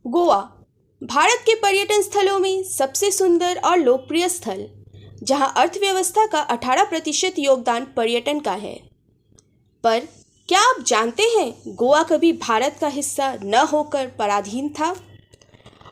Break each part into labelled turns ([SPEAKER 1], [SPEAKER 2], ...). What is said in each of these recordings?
[SPEAKER 1] गोवा भारत के पर्यटन स्थलों में सबसे सुंदर और लोकप्रिय स्थल, जहां अर्थव्यवस्था का 18% योगदान पर्यटन का है। पर क्या आप जानते हैं, गोवा कभी भारत का हिस्सा न होकर पराधीन था।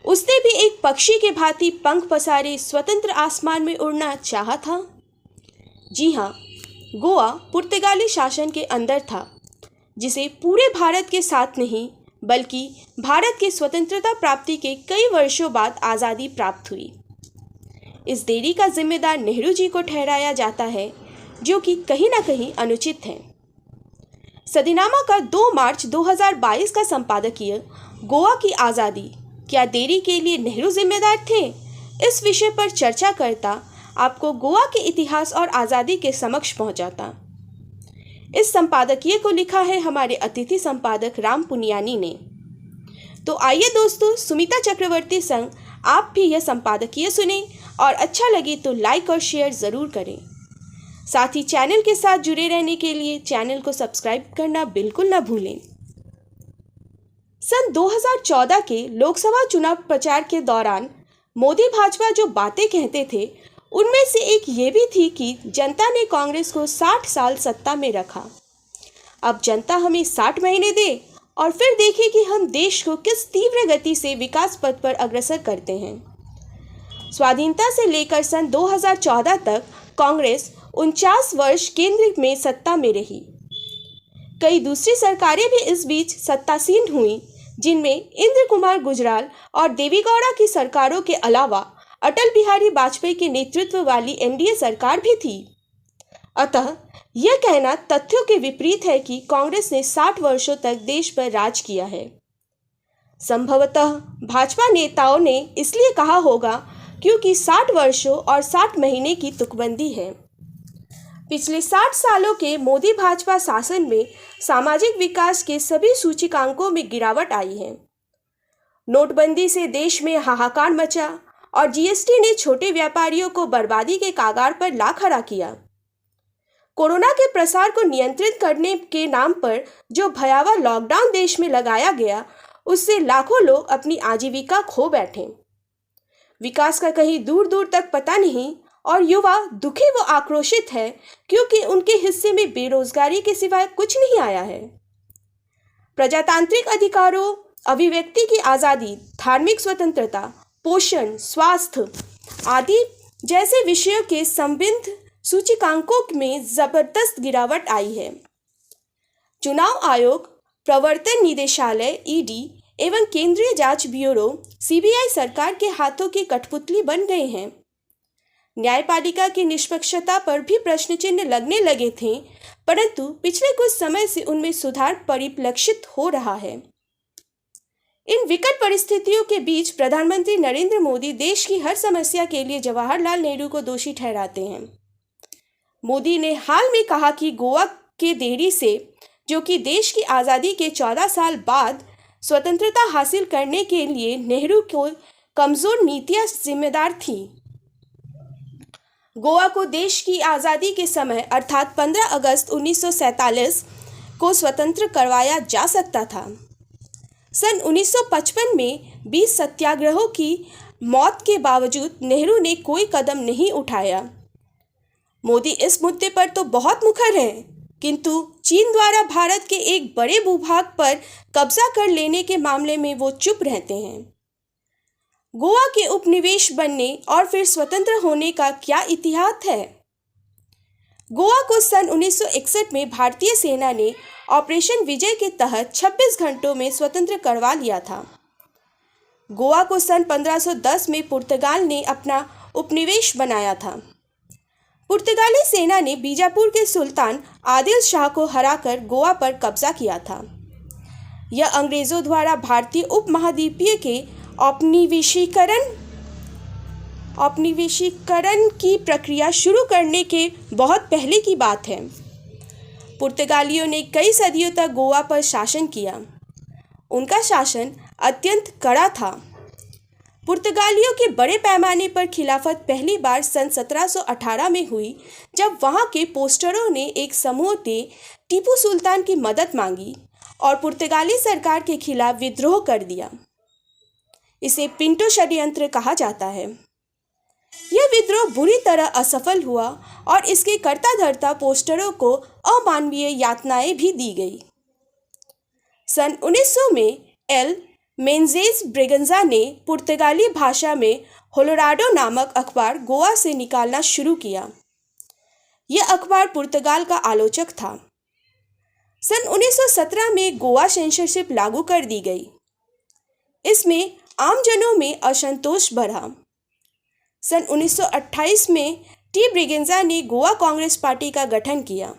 [SPEAKER 1] उसने भी एक पक्षी के भांति पंख पसारे स्वतंत्र आसमान में उड़ना चाहा था। जी हाँ, गोवा पुर्तगाली शासन के अंदर था, जिसे पूरे भारत के साथ नहीं बल्कि भारत की स्वतंत्रता प्राप्ति के कई वर्षों बाद आज़ादी प्राप्त हुई। इस देरी का जिम्मेदार नेहरू जी को ठहराया जाता है, जो कि कहीं ना कहीं अनुचित है। सदीनामा का 2 मार्च 2022 का संपादकीय गोवा की आज़ादी, क्या देरी के लिए नेहरू जिम्मेदार थे, इस विषय पर चर्चा करता आपको गोवा के इतिहास और आज़ादी के समक्ष पहुंचाता। इस संपादकीय को लिखा है हमारे अतिथि संपादक राम पुनियानी ने। तो आइए दोस्तों, सुमिता चक्रवर्ती संग आप भी यह संपादकीय सुने और अच्छा लगे तो लाइक और शेयर ज़रूर करें। साथ ही चैनल के साथ जुड़े रहने के लिए चैनल को सब्सक्राइब करना बिल्कुल ना भूलें। सन 2014 के लोकसभा चुनाव प्रचार के दौरान मोदी भाजपा जो बातें कहते थे, उनमें से एक ये भी थी कि जनता ने कांग्रेस को 60 साल सत्ता में रखा। अब जनता हमें 60 महीने दे और फिर देखें कि हम देश को किस तीव्र गति से विकास पथ पर अग्रसर करते हैं। स्वाधीनता से लेकर सन 2014 तक कांग्रेस 49 वर्ष केंद्र में सत्ता में रही। कई दूसरी सरकारें भी इस बीच सत्तासीन हुई, जिनमें इंद्र कुमार गुजराल और देवेगौड़ा की सरकारों के अलावा अटल बिहारी वाजपेयी के नेतृत्व वाली एनडीए सरकार भी थी। अतः यह कहना तथ्यों के विपरीत है कि कांग्रेस ने 60 वर्षों तक देश पर राज किया है। संभवतः भाजपा नेताओं ने इसलिए कहा होगा क्योंकि 60 वर्षों और 60 महीने की तुकबंदी है। पिछले 60 सालों के मोदी भाजपा शासन में सामाजिक विकास के सभी सूचकांकों में गिरावट आई है। नोटबंदी से देश में हाहाकार मचा और जीएसटी ने छोटे व्यापारियों को बर्बादी के कागार पर ला खड़ा किया। कोरोना के प्रसार को नियंत्रित करने के नाम पर जो भयावह लॉकडाउन देश में लगाया गया, उससे लाखों लोग अपनी आजीविका खो बैठे। विकास का कहीं दूर दूर तक पता नहीं और युवा दुखी व आक्रोशित है, क्योंकि उनके हिस्से में बेरोजगारी के सिवाय कुछ नहीं आया है। प्रजातांत्रिक अधिकारों, अभिव्यक्ति की आज़ादी, धार्मिक स्वतंत्रता, पोषण, स्वास्थ्य आदि जैसे विषयों के संबंध सूचकांकों में जबरदस्त गिरावट आई है। चुनाव आयोग, प्रवर्तन निदेशालय ईडी एवं केंद्रीय जांच ब्यूरो सीबीआई सरकार के हाथों की कठपुतली बन गए हैं। न्यायपालिका की निष्पक्षता पर भी प्रश्न चिन्ह लगने लगे थे, परंतु पिछले कुछ समय से उनमें सुधार परिलक्षित हो रहा है। इन विकट परिस्थितियों के बीच प्रधानमंत्री नरेंद्र मोदी देश की हर समस्या के लिए जवाहरलाल नेहरू को दोषी ठहराते हैं। मोदी ने हाल में कहा कि गोवा के देरी से, जो कि देश की आज़ादी के 14 साल बाद स्वतंत्रता हासिल करने के लिए नेहरू को कमजोर नीतियां जिम्मेदार थी। गोवा को देश की आज़ादी के समय अर्थात 15 अगस्त 1947 को स्वतंत्र करवाया जा सकता था। सन 1955 में 20 सत्याग्रहों की मौत के बावजूद नेहरू ने कोई कदम नहीं उठाया। मोदी इस मुद्दे पर तो बहुत मुखर हैं, किंतु चीन द्वारा भारत के एक बड़े भूभाग पर कब्जा कर लेने के मामले में वो चुप रहते हैं। गोवा के उपनिवेश बनने और फिर स्वतंत्र होने का क्या इतिहास है। गोवा को सन 1961 में भारतीय सेना ने ऑपरेशन विजय के तहत 26 घंटों में स्वतंत्र करवा लिया था। गोवा को सन 1510 में पुर्तगाल ने अपना उपनिवेश बनाया था। पुर्तगाली सेना ने बीजापुर के सुल्तान आदिल शाह को हराकर गोवा पर कब्जा किया था। यह अंग्रेजों द्वारा भारतीय उपमहाद्वीपीय के औपनिवेशीकरण की प्रक्रिया शुरू करने के बहुत पहले की बात है। पुर्तगालियों ने कई सदियों तक गोवा पर शासन किया। उनका शासन अत्यंत कड़ा था। पुर्तगालियों के बड़े पैमाने पर खिलाफत पहली बार सन 1718 में हुई, जब वहां के पोस्टरों ने एक समूह ने टीपू सुल्तान की मदद मांगी और पुर्तगाली सरकार के खिलाफ विद्रोह कर दिया। इसे पिंटो षड्यंत्र कहा जाता है। यह विद्रोह बुरी तरह असफल हुआ और इसके कर्ता धर्ता पोस्टरों को अमानवीय यातनाएं भी दी गई। सन 1900 में एल मेंजेस ब्रेगंजा ने पुर्तगाली भाषा में होलोराडो नामक अखबार गोवा से निकालना शुरू किया। यह अखबार पुर्तगाल का आलोचक था। सन 1917 में गोवा सेंसरशिप लागू कर दी गई। इसमें आमजनों में असंतोष बढ़ा। सन 1928 में टी ब्रिगेंजा ने गोवा कांग्रेस पार्टी का गठन किया।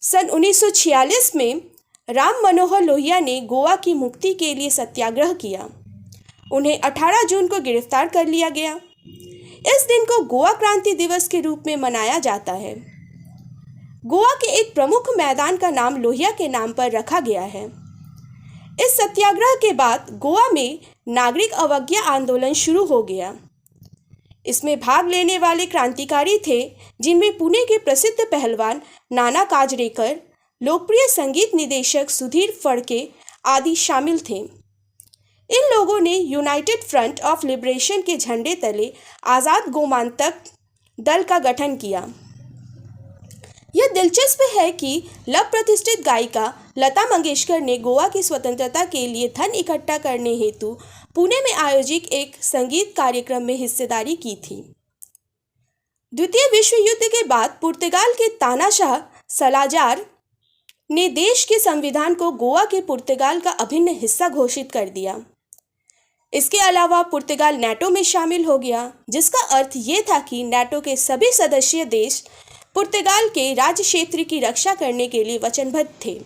[SPEAKER 1] सन 1946 में राम मनोहर लोहिया ने गोवा की मुक्ति के लिए सत्याग्रह किया। उन्हें 18 जून को गिरफ्तार कर लिया गया। इस दिन को गोवा क्रांति दिवस के रूप में मनाया जाता है। गोवा के एक प्रमुख मैदान का नाम लोहिया के नाम पर रखा गया है। इस सत्याग्रह के बाद गोवा में नागरिक अवज्ञा आंदोलन शुरू हो गया। इसमें भाग लेने वाले क्रांतिकारी थे, जिनमें पुणे के प्रसिद्ध पहलवान नाना काजरेकर, लोकप्रिय संगीत निदेशक सुधीर फड़के आदि शामिल थे। इन लोगों ने यूनाइटेड फ्रंट ऑफ लिबरेशन के झंडे तले आज़ाद गोमांतक दल का गठन किया। यह दिलचस्प है कि लव प्रतिष्ठित गायिका लता मंगेशकर ने गोवा की स्वतंत्रता के लिए धन इकट्ठा करने हेतु पुणे में आयोजित एक संगीत कार्यक्रम में हिस्सेदारी की थी। द्वितीय विश्व युद्ध के बाद पुर्तगाल के तानाशाह सलाजार ने देश के संविधान को गोवा के पुर्तगाल का अभिन्न हिस्सा घोषित कर दिया। इसके अलावा पुर्तगाल नाटो में शामिल हो गया, जिसका अर्थ ये था कि नाटो के सभी सदस्य देश पुर्तगाल के राज्य क्षेत्र की रक्षा करने के लिए वचनबद्ध थे।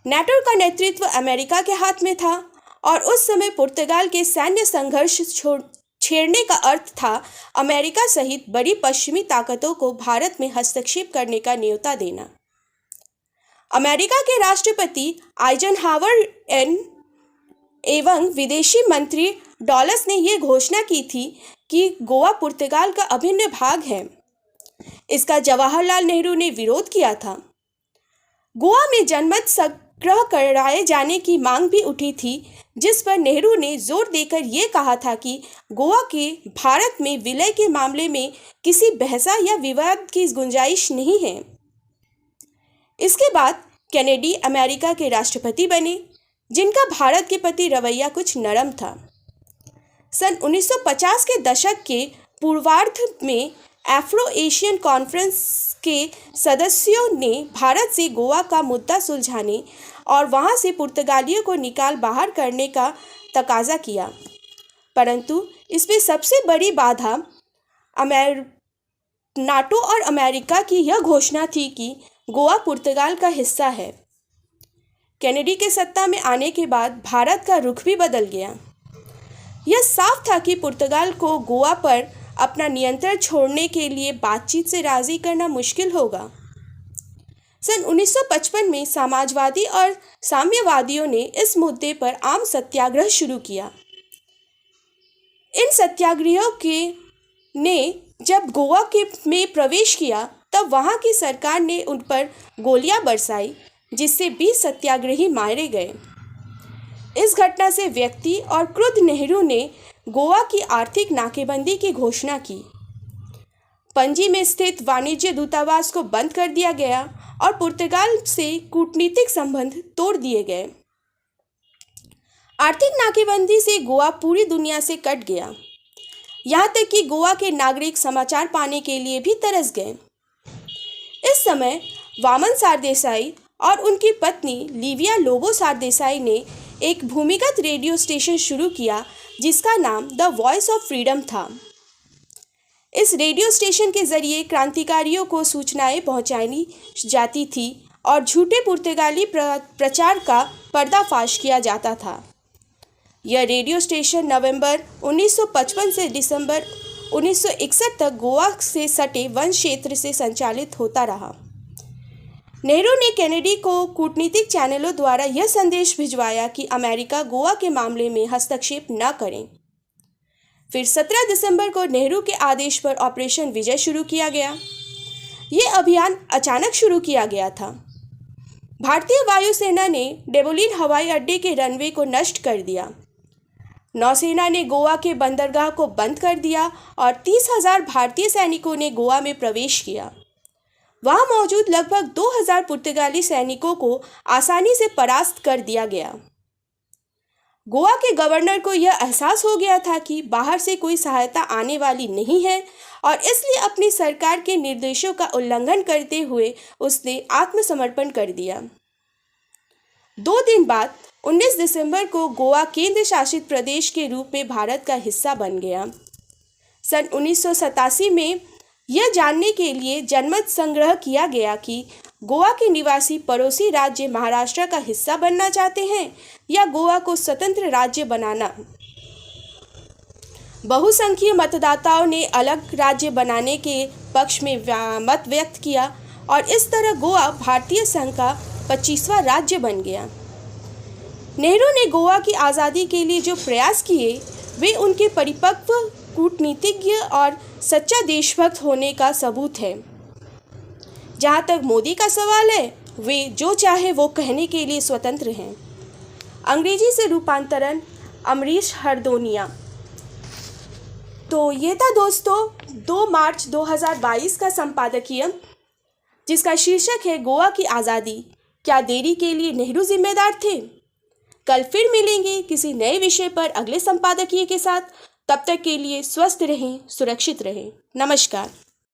[SPEAKER 1] नाटो का नेतृत्व अमेरिका के हाथ में था और उस समय पुर्तगाल के सैन्य संघर्ष छेड़ने का अर्थ था अमेरिका सहित बड़ी पश्चिमी ताकतों को भारत में हस्तक्षेप करने का न्योता देना। अमेरिका के राष्ट्रपति आइजनहावर एवं विदेशी मंत्री डॉलस ने यह घोषणा की थी कि गोवा पुर्तगाल का अभिन्न भाग है। इसका जवाहरलाल नेहरू ने विरोध किया था। गोवा में जनमत संग्रह कराए जाने की मांग भी उठी थी, जिस पर नेहरू ने जोर देकर यह कहा था कि गोवा के भारत में विलय के मामले में किसी बहसा या विवाद की गुंजाइश नहीं है। इसके बाद कैनेडी अमेरिका के राष्ट्रपति बने, जिनका भारत के प्रति रवैया कुछ नरम था। सन 1950 के दशक के पूर्वार्ध में अफ्रो एशियन कॉन्फ्रेंस के सदस्यों ने भारत से गोवा का मुद्दा सुलझाने और वहां से पुर्तगालियों को निकाल बाहर करने का तकाजा किया, परंतु इसमें सबसे बड़ी बाधा नाटो और अमेरिका की यह घोषणा थी कि गोवा पुर्तगाल का हिस्सा है। कैनेडी के सत्ता में आने के बाद भारत का रुख भी बदल गया। यह साफ था कि पुर्तगाल को गोवा पर अपना नियंत्रण छोड़ने के लिए बातचीत से राजी करना मुश्किल होगा। सन 1955 में समाजवादी और साम्यवादियों ने इस मुद्दे पर आम सत्याग्रह शुरू किया। इन सत्याग्रहियों ने जब गोवा में प्रवेश किया, तब वहां की सरकार ने उन पर गोलियां बरसाई, जिससे 20 सत्याग्रही मारे गए। इस घटना से व्यक्ति और क्रुद्ध नेहरू ने गोवा की आर्थिक नाकेबंदी की घोषणा की। पणजी में स्थित वाणिज्य दूतावास को बंद कर दिया गया और पुर्तगाल से कूटनीतिक संबंध तोड़ दिए गए। आर्थिक नाकेबंदी से गोवा पूरी दुनिया से कट गया। यहाँ तक कि गोवा के नागरिक समाचार पाने के लिए भी तरस गए। इस समय वामन सारदेसाई और उनकी पत्नी लिविया लोबो सारदेसाई ने एक भूमिगत रेडियो स्टेशन शुरू किया, जिसका नाम द वॉइस ऑफ फ्रीडम था। इस रेडियो स्टेशन के जरिए क्रांतिकारियों को सूचनाएं पहुंचाई जाती थी और झूठे पुर्तगाली प्रचार का पर्दाफाश किया जाता था। यह रेडियो स्टेशन नवंबर 1955 से दिसंबर 1961 तक गोवा से सटे वन क्षेत्र से संचालित होता रहा। नेहरू ने कैनेडी को कूटनीतिक चैनलों द्वारा यह संदेश भिजवाया कि अमेरिका गोवा के मामले में हस्तक्षेप न करें। फिर 17 दिसंबर को नेहरू के आदेश पर ऑपरेशन विजय शुरू किया गया। यह अभियान अचानक शुरू किया गया था। भारतीय वायुसेना ने डेबोलिन हवाई अड्डे के रनवे को नष्ट कर दिया। नौसेना ने गोवा के बंदरगाह को बंद कर दिया और 30,000 भारतीय सैनिकों ने गोवा में प्रवेश किया। वहां मौजूद लगभग 2,000 पुर्तगाली सैनिकों को आसानी से परास्त कर दिया गया। गोवा के गवर्नर को यह एहसास हो गया था कि बाहर से कोई सहायता आने वाली नहीं है और इसलिए अपनी सरकार के निर्देशों का उल्लंघन करते हुए उसने आत्मसमर्पण कर दिया। 2 दिन बाद 19 दिसंबर को गोवा केंद्र शासित प्रदेश के रूप में भारत का हिस्सा बन गया। सन 1987 में यह जानने के लिए जनमत संग्रह किया गया कि गोवा के निवासी पड़ोसी राज्य महाराष्ट्र का हिस्सा बनना चाहते हैं या गोवा को स्वतंत्र राज्य बनाना। बहुसंख्यक मतदाताओं ने अलग राज्य बनाने के पक्ष में मत व्यक्त किया और इस तरह गोवा भारतीय संघ का 25वां राज्य बन गया। नेहरू ने गोवा की आज़ादी के लिए जो प्रयास किए वे उनके परिपक्व कूटनीतिज्ञ और सच्चा देशभक्त होने का सबूत है। जहाँ तक मोदी का सवाल है, वे जो चाहे वो कहने के लिए स्वतंत्र हैं। अंग्रेजी से रूपांतरण अमरीश हरदोनिया। तो ये था दोस्तों 2 मार्च 2022 का संपादकीय, जिसका शीर्षक है गोवा की आज़ादी, क्या देरी के लिए नेहरू जिम्मेदार थे। कल फिर मिलेंगे किसी नए विषय पर अगले संपादकीय के साथ। तब तक के लिए स्वस्थ रहें, सुरक्षित रहें। नमस्कार।